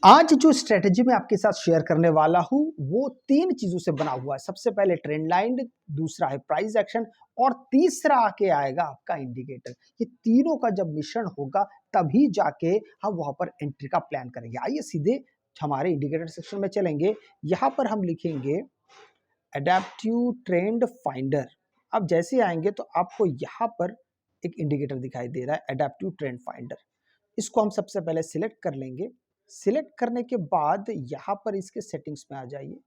आज जो स्ट्रेटजी मैं आपके साथ शेयर करने वाला हूं वो तीन चीजों से बना हुआ है। सबसे पहले ट्रेंड लाइन, दूसरा है प्राइस एक्शन और तीसरा आके आएगा आपका इंडिकेटर। ये तीनों का जब मिश्रण होगा तभी जाके हम वहां पर एंट्री का प्लान करेंगे। आइए सीधे हमारे इंडिकेटर सेक्शन में चलेंगे। यहां पर हम लिखेंगे एडेप्टिव ट्रेंड फाइंडर। अब जैसे आएंगे तो आपको यहां पर एक इंडिकेटर दिखाई दे रहा है, एडेप्टिव ट्रेंड फाइंडर। इसको हम सबसे पहले सिलेक्ट कर लेंगे। सिलेक्ट करने के बाद यहां पर इसके सेटिंग्स में आ जाइए।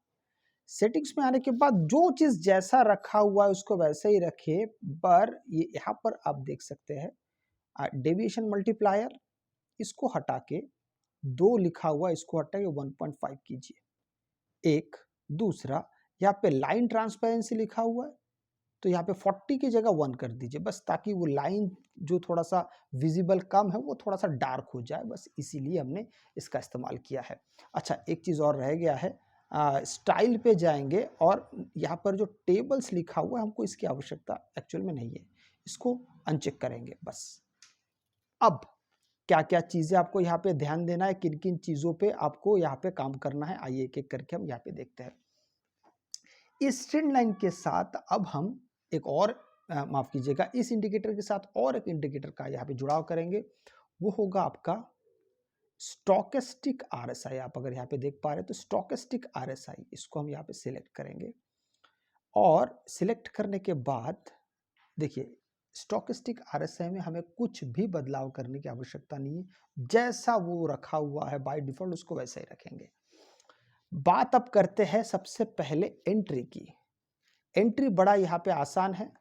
सेटिंग्स में आने के बाद जो चीज जैसा रखा हुआ है उसको वैसे ही रखिए, पर ये यहां पर आप देख सकते हैं डेविएशन मल्टीप्लायर, इसको हटा के 2 लिखा हुआ इसको हटा के 1.5 कीजिए। एक दूसरा यहाँ पे लाइन ट्रांसपेरेंसी लिखा हुआ है तो यहाँ पे 40 की जगह 1 कर दीजिए, बस ताकि वो लाइन जो थोड़ा सा विजिबल कम है वो थोड़ा सा डार्क हो जाए, बस इसीलिए हमने इसका इस्तेमाल किया है। अच्छा, एक चीज़ और रह गया है, स्टाइल पे जाएंगे और यहाँ पर जो टेबल्स लिखा हुआ है हमको इसकी आवश्यकता एक्चुअल में नहीं है, इसको अनचेक करेंगे बस। अब क्या क्या चीज़ें आपको यहाँ पे ध्यान देना है, किन किन चीज़ों पे आपको यहाँ पे काम करना है, आइए एक एक करके हम यहाँ पे देखते हैं। इस ट्रेंड लाइन के साथ अब हम एक और माफ कीजिएगा, इस इंडिकेटर के साथ और एक इंडिकेटर का यहाँ पे जुड़ाव करेंगे। वो होगा आपका स्टोकेस्टिक आरएसआई। आप अगर यहाँ पे देख पा रहे हैं तो स्टोकेस्टिक आरएसआई, इसको हम यहाँ पे सिलेक्ट करेंगे और सिलेक्ट करने के बाद देखिए स्टोकेस्टिक आरएसआई में हमें कुछ भी बदलाव करने की आवश्यकता नहीं है, जैसा वो रखा हुआ है बाय डिफॉल्ट उसको वैसा ही रखेंगे। बात अब करते हैं सबसे पहले एंट्री की। एंट्री बड़ा यहाँ पे आसान है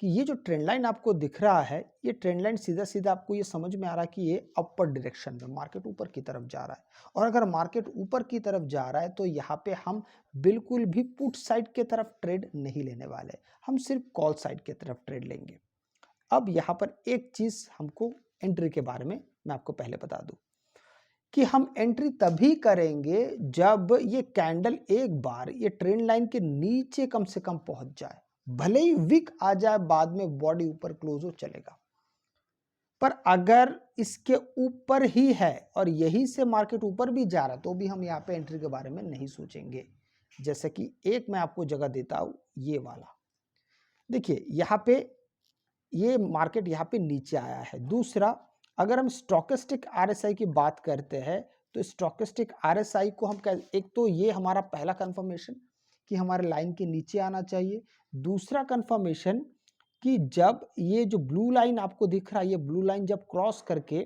कि ये जो ट्रेंड लाइन आपको दिख रहा है, ये ट्रेंड लाइन सीधा सीधा आपको ये समझ में आ रहा है कि ये अपर डायरेक्शन में मार्केट ऊपर की तरफ जा रहा है। और अगर मार्केट ऊपर की तरफ जा रहा है तो यहाँ पे हम बिल्कुल भी पुट साइड की तरफ ट्रेड नहीं लेने वाले, हम सिर्फ कॉल साइड की तरफ ट्रेड लेंगे। अब यहाँ पर एक चीज हमको एंट्री के बारे में मैं आपको पहले बता दूं कि हम एंट्री तभी करेंगे जब ये कैंडल एक बार ये ट्रेंड लाइन के नीचे कम से कम पहुंच जाए। भले ही विक आ जाए बाद में बॉडी ऊपर क्लोज हो चलेगा, पर अगर इसके ऊपर ही है और यही से मार्केट ऊपर भी जा रहा तो भी हम यहाँ पे एंट्री के बारे में नहीं सोचेंगे। जैसे कि एक मैं आपको जगह देता हूं, ये वाला देखिए, यहाँ पे ये मार्केट यहाँ पे नीचे आया है। दूसरा, अगर हम स्टोकेस्टिक आरएसआई की बात करते हैं तो स्टोकेस्टिक आरएसआई को हम एक तो ये हमारा पहला कंफर्मेशन कि हमारे लाइन के नीचे आना चाहिए। दूसरा कंफर्मेशन कि जब ये जो ब्लू लाइन आपको दिख रहा है, ये ब्लू लाइन जब क्रॉस करके,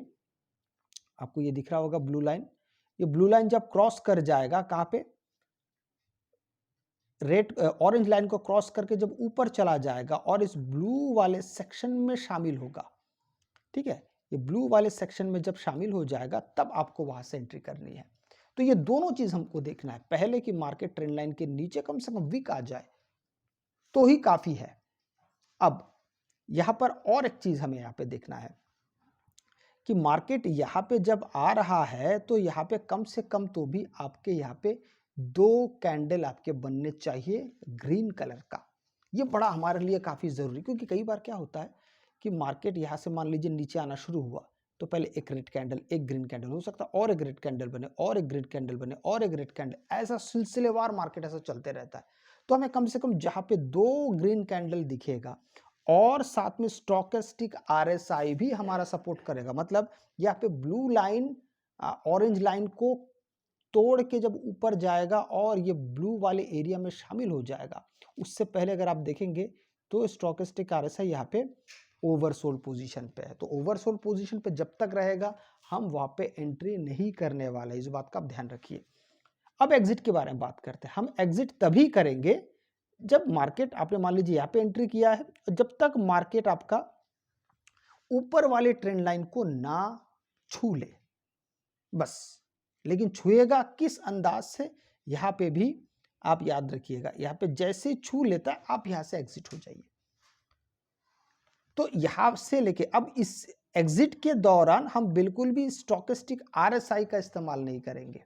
आपको ये दिख रहा होगा ब्लू लाइन, ये ब्लू लाइन जब क्रॉस कर जाएगा कहाँ पे, रेड ऑरेंज लाइन को क्रॉस करके जब ऊपर चला जाएगा और इस ब्लू वाले सेक्शन में शामिल होगा, ठीक है, ये ब्लू वाले सेक्शन में जब शामिल हो जाएगा तब आपको वहां से एंट्री करनी है। तो ये दोनों चीज हमको देखना है, पहले कि मार्केट ट्रेंड लाइन के नीचे कम से कम वीक आ जाए तो ही काफी है। अब यहां पर और एक चीज हमें यहां पे देखना है कि मार्केट यहां पे जब आ रहा है तो यहां पे कम से कम तो भी आपके यहां पे 2 कैंडल आपके बनने चाहिए ग्रीन कलर का। ये बड़ा हमारे लिए काफी जरूरी, क्योंकि कई बार क्या होता है कि मार्केट यहां से मान लीजिए नीचे आना शुरू हुआ तो पहले एक रेड कैंडल, एक ग्रीन कैंडल, हो सकता है और एक रेड कैंडल बने और एक ग्रीन कैंडल बने और एक रेड कैंडल, ऐसा सिलसिलेवार मार्केट ऐसा चलते रहता है। तो हमें कम से कम जहां पे 2 ग्रीन कैंडल दिखेगा और साथ में स्टोकेस्टिक आरएसआई भी हमारा सपोर्ट करेगा, मतलब यहाँ पे ब्लू लाइन ऑरेंज लाइन को तोड़ के जब ऊपर जाएगा और ये ब्लू वाले एरिया में शामिल हो जाएगा, उससे पहले अगर आप देखेंगे तो स्टोकेस्टिक आरएसआई यहाँ पे ओवरसोल्ड पोजीशन पे है। तो ओवरसोल्ड पोजीशन पे जब तक रहेगा हम वहां पे एंट्री नहीं करने वाले, इस बात का आप ध्यान रखिए। अब एग्जिट के बारे में बात करते हैं। हम एग्जिट तभी करेंगे जब मार्केट, आपने मान लीजिए यहाँ पे एंट्री किया है, जब तक मार्केट आपका ऊपर वाले ट्रेंड लाइन को ना छू ले बस। लेकिन छुएगा किस अंदाज से, यहां पे भी आप याद रखिएगा, यहां पे जैसे छू लेता है आप यहां से एग्जिट हो जाइए। तो यहां से लेके अब इस एग्जिट के दौरान हम बिल्कुल भी स्टोकेस्टिक आरएसआई का इस्तेमाल नहीं करेंगे,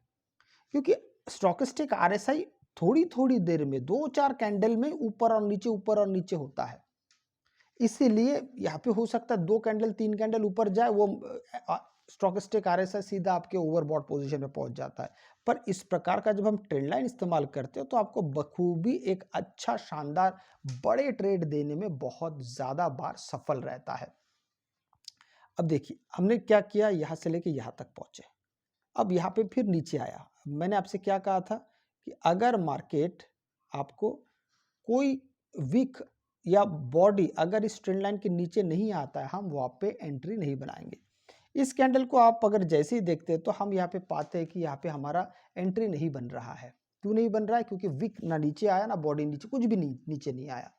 क्योंकि स्टोकेस्टिक आरएसआई थोड़ी थोड़ी देर में 2-4 कैंडल में ऊपर और नीचे होता है। इसीलिए यहाँ पे हो सकता है 2 कैंडल 3 कैंडल ऊपर जाए, वो स्टॉकेस्टिक आरएसआई सीधा आपके ओवरबॉट पोजीशन में पहुंच जाता है। पर इस प्रकार का जब हम ट्रेंड लाइन इस्तेमाल करते हो तो आपको बखूबी एक अच्छा शानदार बड़े ट्रेड देने में बहुत ज्यादा बार सफल रहता है। अब देखिए हमने क्या किया, यहां से लेके यहां तक पहुंचे, अब यहाँ पे फिर नीचे आया। मैंने आपसे क्या कहा था कि अगर मार्केट आपको कोई वीक या बॉडी अगर इस ट्रेंड लाइन के नीचे नहीं आता है, हम वहाँ पे एंट्री नहीं बनाएंगे। इस कैंडल को आप अगर जैसे ही देखते हैं तो हम यहाँ पे पाते हैं कि यहाँ पे हमारा एंट्री नहीं बन रहा है। क्यों नहीं बन रहा है? क्योंकि वीक ना नीचे आया ना बॉडी नीचे, कुछ भी नहीं नीचे नहीं आया,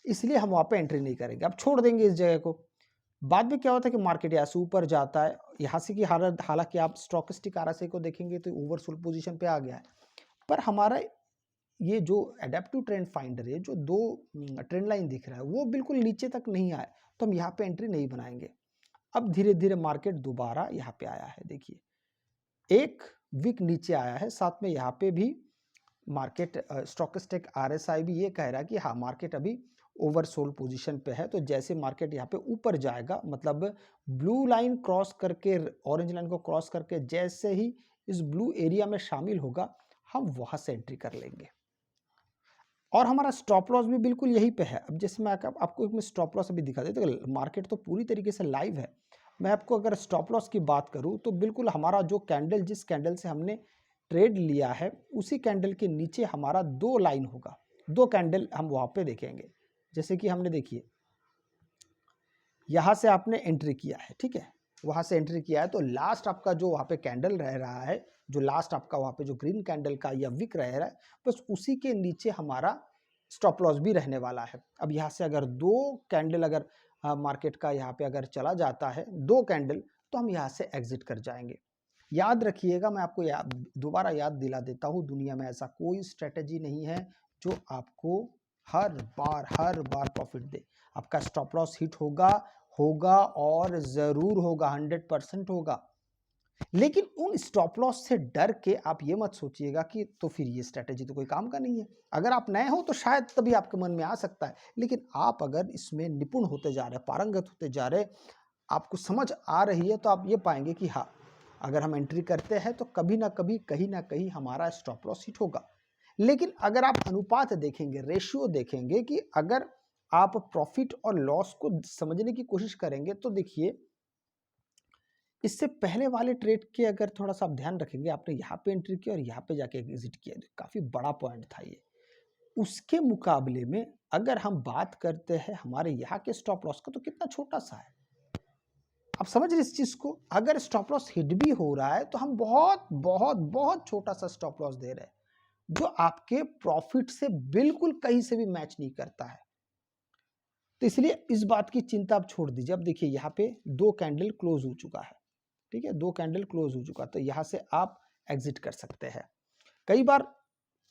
इसलिए हम वहाँ पे एंट्री नहीं करेंगे, अब छोड़ देंगे इस जगह को। बाद में क्या होता है कि मार्केट यहाँ से ऊपर जाता है, यहाँ से की हालत, हालांकि आप स्टॉकेस्टिक आरएसआई को देखेंगे तो ओवरसोल्ड पोजीशन पे आ गया है, पर हमारा ये जो एडेप्टिव ट्रेंड फाइंडर है, जो दो ट्रेंड लाइन दिख रहा है वो बिल्कुल नीचे तक नहीं आए, तो हम यहाँ पे एंट्री नहीं बनाएंगे। अब धीरे धीरे मार्केट दोबारा यहाँ पे आया है, देखिए एक वीक नीचे आया है, साथ में यहाँ पे भी मार्केट स्टॉकेस्टिक आरएसआई भी ये कह रहा है कि हाँ मार्केट अभी ओवरसोल्ड पोजीशन पे है। तो जैसे मार्केट यहाँ पे ऊपर जाएगा, मतलब ब्लू लाइन क्रॉस करके, ऑरेंज लाइन को क्रॉस करके जैसे ही इस ब्लू एरिया में शामिल होगा, हम वहां से एंट्री कर लेंगे। और हमारा स्टॉप लॉस भी बिल्कुल यही पे है। अब जैसे मैं आपको एक स्टॉप लॉस अभी दिखा देता हूं, मार्केट तो पूरी तरीके से लाइव है। मैं आपको अगर स्टॉप लॉस की बात करूं तो बिल्कुल हमारा जो कैंडल, जिस कैंडल से हमने ट्रेड लिया है, उसी कैंडल के नीचे हमारा दो लाइन होगा, दो कैंडल हम वहां पे देखेंगे। जैसे कि हमने देखिए यहां से आपने एंट्री किया है, ठीक है, वहां से एंट्री किया है, तो लास्ट आपका जो वहां पे कैंडल रह रहा है, जो लास्ट आपका वहां पे जो ग्रीन कैंडल का या विक रह रहा है, बस उसी के नीचे हमारा स्टॉप लॉस भी रहने वाला है। अब यहाँ से अगर दो कैंडल अगर मार्केट का यहाँ पे अगर चला जाता है दो कैंडल, तो हम यहाँ से एग्जिट कर जाएंगे। याद रखिएगा, मैं आपको दोबारा याद दिला देता हूँ, दुनिया में ऐसा कोई स्ट्रेटेजी नहीं है जो आपको हर बार प्रॉफिट दे। आपका स्टॉप लॉस हिट होगा होगा और जरूर होगा, 100% होगा। लेकिन उन स्टॉप लॉस से डर के आप ये मत सोचिएगा कि तो फिर ये स्ट्रेटेजी तो कोई काम का नहीं है। अगर आप नए हो तो शायद तभी आपके मन में आ सकता है, लेकिन आप अगर इसमें निपुण होते जा रहे हैं, पारंगत होते जा रहे, आपको समझ आ रही है, तो आप ये पाएंगे कि हाँ, अगर हम एंट्री करते हैं तो कभी ना कभी कहीं ना कहीं हमारा स्टॉप लॉस हिट होगा। लेकिन अगर आप अनुपात देखेंगे, रेशियो देखेंगे, कि अगर आप प्रॉफिट और लॉस को समझने की कोशिश करेंगे, तो देखिए इससे पहले वाले ट्रेड के अगर थोड़ा सा आप ध्यान रखेंगे, आपने यहाँ पे एंट्री किया और यहाँ पे जाके एग्जिट किया, तो काफी बड़ा पॉइंट था ये। उसके मुकाबले में अगर हम बात करते हैं हमारे यहाँ के स्टॉप लॉस का, तो कितना छोटा सा है। आप समझ रहे इस चीज को? अगर स्टॉप लॉस हिट भी हो रहा है तो हम बहुत बहुत बहुत छोटा सा स्टॉप लॉस दे रहे हैं, जो आपके प्रॉफिट से बिल्कुल कहीं से भी मैच नहीं करता है। तो इसलिए इस बात की चिंता आप छोड़ दीजिए। अब देखिए यहाँ पे दो कैंडल क्लोज हो चुका है, ठीक है, दो कैंडल क्लोज हो चुका, तो यहाँ से आप एग्जिट कर सकते हैं। कई बार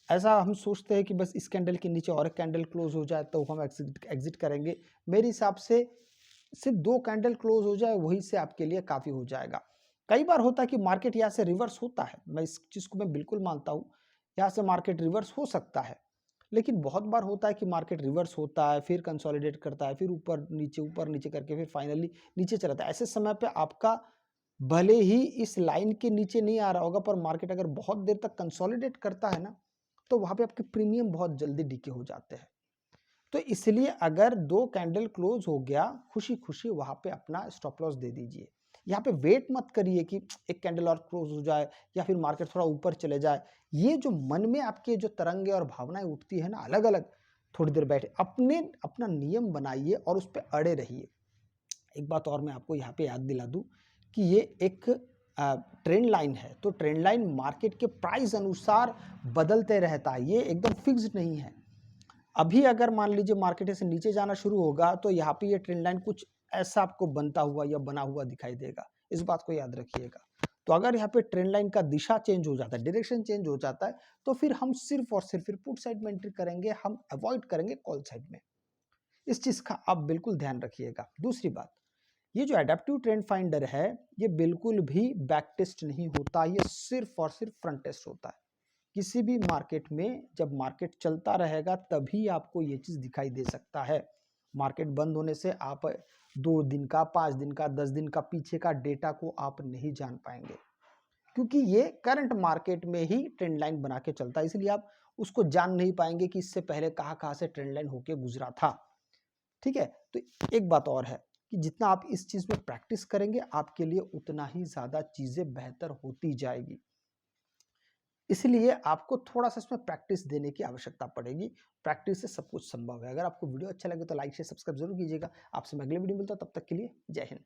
ऐसा हम सोचते हैं कि बस इस कैंडल के नीचे और एक कैंडल क्लोज हो जाए तो हम एग्जिट करेंगे। मेरे हिसाब से सिर्फ दो कैंडल क्लोज हो जाए वही से आपके लिए काफी हो जाएगा। कई बार होता है कि मार्केट यहाँ से रिवर्स होता है, मैं इस चीज को मैं बिल्कुल मानता हूँ, यहाँ से मार्केट रिवर्स हो सकता है। लेकिन बहुत बार होता है कि मार्केट रिवर्स होता है, फिर कंसोलिडेट करता है, फिर ऊपर नीचे करके फिर फाइनली नीचे चलाता है। ऐसे समय पे आपका भले ही इस लाइन के नीचे नहीं आ रहा होगा, पर मार्केट अगर बहुत देर तक कंसोलिडेट करता है ना, तो वहां पे आपके प्रीमियम बहुत जल्दी डीके हो जाते हैं। तो इसलिए अगर दो कैंडल क्लोज हो गया, खुशी खुशी वहां पे अपना स्टॉप लॉस दे दीजिए। यहाँ पे वेट मत करिए कि एक कैंडल और क्लोज हो जाए या फिर मार्केट थोड़ा ऊपर चले जाए। ये जो मन में आपके जो तरंगे और भावनाएं उठती है ना अलग अलग, थोड़ी देर बैठे अपना नियम बनाइए और उस पर अड़े रहिए। एक बात और मैं आपको यहाँ पे याद दिला दूं कि ये एक ट्रेंड लाइन है, तो ट्रेंड लाइन मार्केट के प्राइस अनुसार बदलते रहता है, ये एकदम फिक्स्ड नहीं है। अभी अगर मान लीजिए मार्केट से नीचे जाना शुरू होगा तो यहाँ पे ये ट्रेंड लाइन कुछ ऐसा आपको बनता हुआ या बना हुआ दिखाई देगा, इस बात को याद रखिएगा। तो अगर यहाँ पे ट्रेंड लाइन का दिशा चेंज हो जाता है, डायरेक्शन चेंज हो जाता है, तो फिर हम सिर्फ और सिर्फ फिर पुट साइड में एंट्री करेंगे, हम अवॉइड करेंगे कॉल साइड में। इस चीज का आप बिल्कुल ध्यान रखिएगा। दूसरी बात, ये जो एडेप्टिव ट्रेंड फाइंडर है, ये बिल्कुल भी बैक टेस्ट नहीं होता, ये सिर्फ और सिर्फ फ्रंट टेस्ट होता है। किसी भी मार्केट में जब मार्केट चलता रहेगा तभी आपको ये चीज दिखाई दे सकता है। मार्केट बंद होने से आप 2 दिन का, 5 दिन का, 10 दिन का पीछे का डेटा को आप नहीं जान पाएँगे। क्योंकि ये करंट मार्केट में ही ट्रेंड लाइन बना के चलता है, इसलिए आप उसको जान नहीं पाएँगे कि इससे पहले कहाँ-कहाँ से ट्रेंड लाइन होके गुज़रा था। ठीक है? तो एक बात और है कि जितना आप इस चीज़ में प्रैक्टिस करेंगे, आपके लिए उतना ही ज़्यादा चीज़ें बेहतर होती जाएगी। इसलिए आपको थोड़ा-सा इसमें प्रैक्टिस देने की आवश्यकता पड़ेगी। प्रैक्टिस से सब कुछ संभव है। अगर आपको वीडियो अच्छा लगे तो लाइक, शेयर, सब्सक्राइब ज़रूर कीजिएगा। आपसे मैं अगले वीडियो में मिलता हूँ, तब तक के लिए जय हिंद।